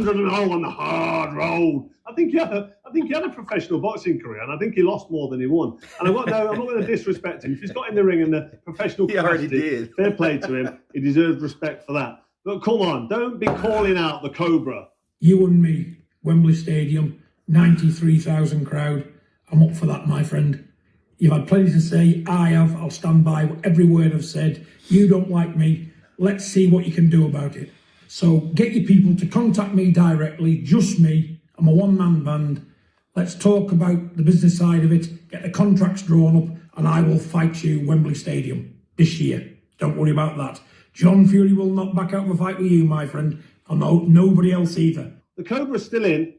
100-0 on the hard road. I think he had a professional boxing career, and I think he lost more than he won. And I'm not going to disrespect him. If he's got in the ring in the professional capacity, he already did. Fair play to him. He deserves respect for that. But come on, don't be calling out the Cobra. You and me, Wembley Stadium, 93,000 crowd. I'm up for that, my friend. You've had plenty to say. I have. I'll stand by every word I've said. You don't like me. Let's see what you can do about it. So get your people to contact me directly, just me. I'm a one-man band. Let's talk about the business side of it, get the contracts drawn up, and I will fight you Wembley Stadium this year. Don't worry about that. John Fury will not back out of a fight with you, my friend. And nobody else either. The Cobra's still in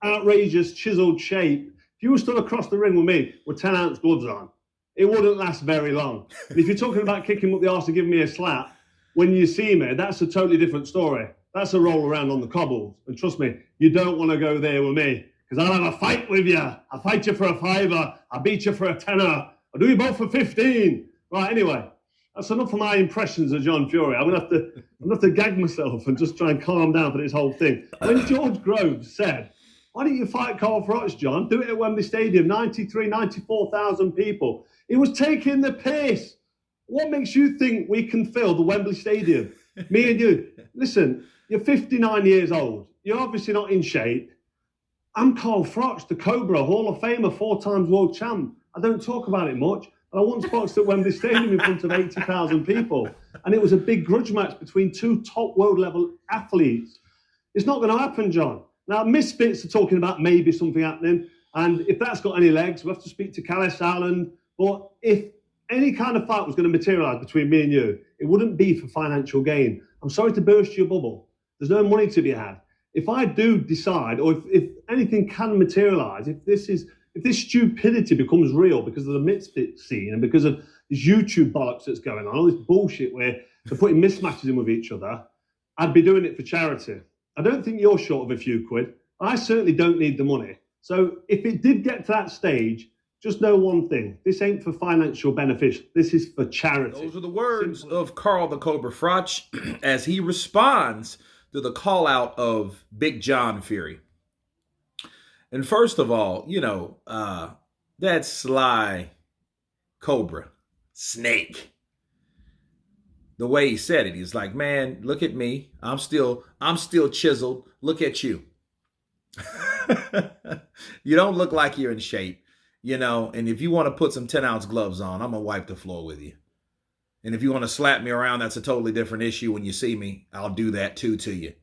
outrageous, chiseled shape. If you were stood across the ring with me with 10-ounce gloves on, it wouldn't last very long. And if you're talking about kicking up the arse and giving me a slap, when you see me, that's a totally different story. That's a roll around on the cobbles. And trust me, you don't want to go there with me, because I'll have a fight with you. I'll fight you for a fiver. I'll beat you for a tenner. I'll do you both for 15. Right, anyway, that's enough of my impressions of John Fury. I'm going to have to gag myself and just try and calm down for this whole thing. When George Groves said, why don't you fight Carl Froch, John? Do it at Wembley Stadium, 94,000 people. He was taking the piss. What makes you think we can fill the Wembley Stadium? Me and you. Listen, you're 59 years old. You're obviously not in shape. I'm Carl Froch, the Cobra, Hall of Famer, 4 times world champ. I don't talk about it much. And I once boxed at Wembley Stadium in front of 80,000 people. And it was a big grudge match between 2 top world level athletes. It's not going to happen, John. Now, misfits are talking about maybe something happening. And if that's got any legs, we'll have to speak to Callis Allen. But if any kind of fight was going to materialise between me and you, it wouldn't be for financial gain. I'm sorry to burst your bubble. There's no money to be had. If I do decide, or if anything can materialise, if this stupidity becomes real because of the misfit scene and because of this YouTube bollocks that's going on, all this bullshit where they're putting mismatches in with each other, I'd be doing it for charity. I don't think you're short of a few quid. I certainly don't need the money. So if it did get to that stage, just know one thing. This ain't for financial benefit. This is for charity. Those are the words of Carl the Cobra Froch as he responds to the call out of Big John Fury. And first of all, that sly Cobra, snake, the way he said it, he's like, man, look at me. I'm still chiseled. Look at you. You don't look like you're in shape. And if you want to put some 10-ounce gloves on, I'm going to wipe the floor with you. And if you want to slap me around, that's a totally different issue. When you see me, I'll do that too to you.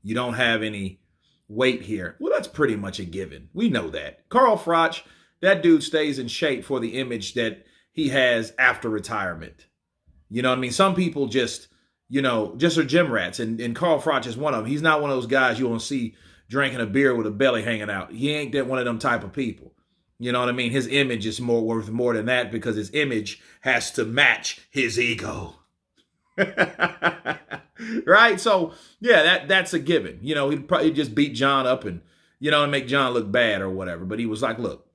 You don't have any weight here. Well, that's pretty much a given. We know that. Carl Froch, that dude stays in shape for the image that he has after retirement. You know what I mean? Some people just are gym rats. And Carl Froch is one of them. He's not one of those guys you want to see drinking a beer with a belly hanging out. He ain't that one of them type of people. You know what I mean? His image is worth more than that because his image has to match his ego. Right? So, yeah, that's a given. He'd probably just beat John up and make John look bad or whatever. But he was like, look,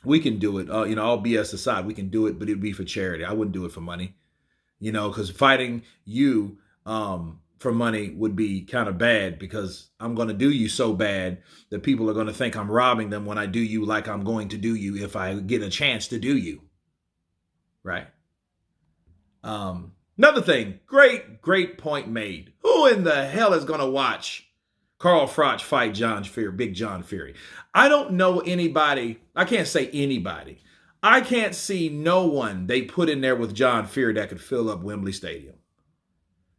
we can do it. All BS aside, we can do it, but it'd be for charity. I wouldn't do it for money. Because fighting you for money would be kind of bad because I'm going to do you so bad that people are going to think I'm robbing them when I do you like I'm going to do you if I get a chance to do you. Right? Another thing, great point made. Who in the hell is going to watch Carl Froch fight Big John Fury? I don't know anybody. I can't say anybody. I can't see no one they put in there with John Fury that could fill up Wembley Stadium.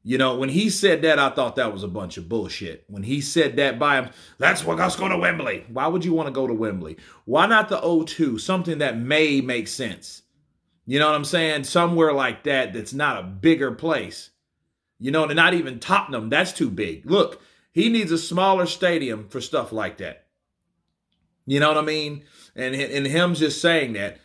When he said that, I thought that was a bunch of bullshit. When he said that by him, let's go to Wembley. Why would you want to go to Wembley? Why not the O2? Something that may make sense. You know what I'm saying? Somewhere like that that's not a bigger place. And not even Tottenham. That's too big. Look, he needs a smaller stadium for stuff like that. You know what I mean? And him just saying that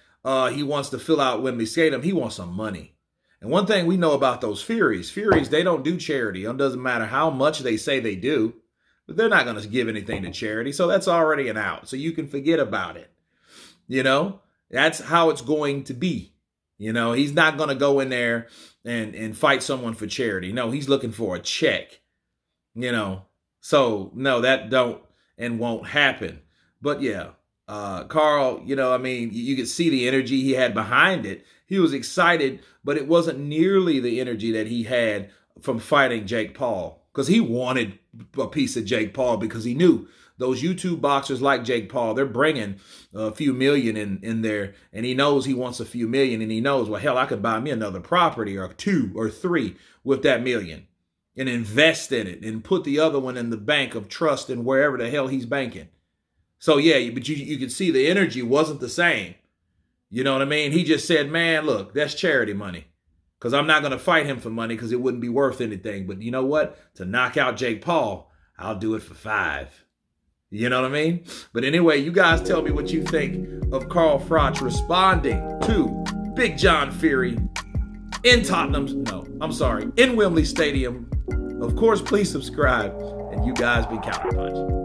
he wants to fill out Wembley Stadium, he wants some money. And one thing we know about those Furies, they don't do charity. It doesn't matter how much they say they do, but they're not going to give anything to charity. So that's already an out. So you can forget about it. That's how it's going to be. He's not going to go in there and fight someone for charity. No, he's looking for a check. So no, that don't and won't happen. But yeah, Carl, I mean, you could see the energy he had behind it. He was excited, but it wasn't nearly the energy that he had from fighting Jake Paul, because he wanted a piece of Jake Paul, because he knew those YouTube boxers like Jake Paul, they're bringing a few million in there, and he knows he wants a few million, and he knows, well, hell, I could buy me another property or 2 or 3 with that million and invest in it and put the other one in the bank of trust and wherever the hell he's banking. So yeah, but you could see the energy wasn't the same. You know what I mean? He just said, man, look, that's charity money, because I'm not going to fight him for money because it wouldn't be worth anything. But you know what? To knock out Jake Paul, I'll do it for 5. You know what I mean? But anyway, you guys tell me what you think of Carl Froch responding to Big John Fury in Wembley Stadium. Of course, please subscribe, and you guys be counterpunched.